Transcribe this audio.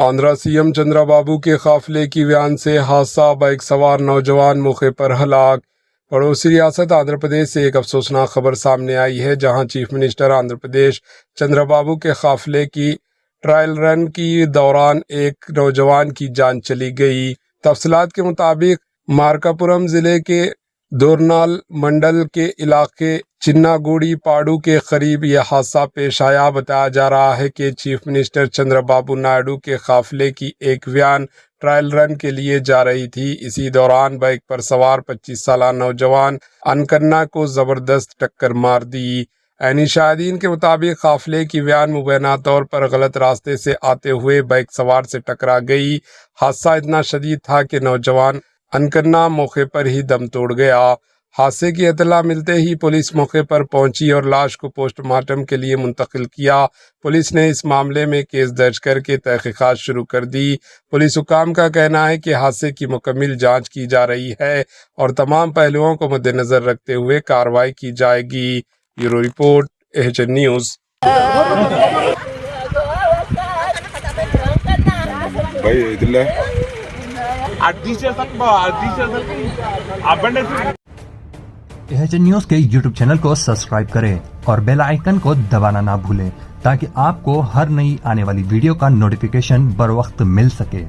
Andhra CM Chandrababu के काफिले की वैन से हादसा, बाइक सवार नौजवान मौके पर हलाक। पड़ोसी रियासत आंध्र प्रदेश से एक अफसोसनाक खबर सामने आई है, जहां चीफ मिनिस्टर आंध्र प्रदेश चंद्राबाबू के काफिले की ट्रायल रन की दौरान एक नौजवान की जान चली गई। तफसीलात के मुताबिक मार्कापुरम जिले के दोरनाल मंडल के इलाके चिन्नागुड़ी पाड़ू के करीब यह हादसा पेश आया। बताया जा रहा है कि चीफ मिनिस्टर चंद्रबाबू नायडू के काफिले की एक वैन ट्रायल रन के लिए जा रही थी। इसी दौरान बाइक पर सवार 25 साल नौजवान अनकन्ना को जबरदस्त टक्कर मार दी। ऐनी शाहिदीन के मुताबिक काफिले की वैन मुबैना तौर पर गलत रास्ते से आते हुए बाइक सवार से टकरा गई। हादसा इतना शदीद था कि नौजवान अनकन्ना मौके पर ही दम तोड़ गया। हादसे की इत्तला मिलते ही पुलिस मौके पर पहुंची और लाश को पोस्टमार्टम के लिए मुंतकिल किया। पुलिस ने इस मामले में केस दर्ज करके तहकीकात शुरू कर दी। पुलिस हुकाम का कहना है कि हादसे की मुकम्मल जांच की जा रही है और तमाम पहलुओं को मद्देनजर रखते हुए कार्रवाई की जाएगी। Bureau report, HN news. HN news के यूट्यूब चैनल को सब्सक्राइब करें और बेल आइकन को दबाना ना भूलें ताकि आपको हर नई आने वाली वीडियो का नोटिफिकेशन बर वक्त मिल सके।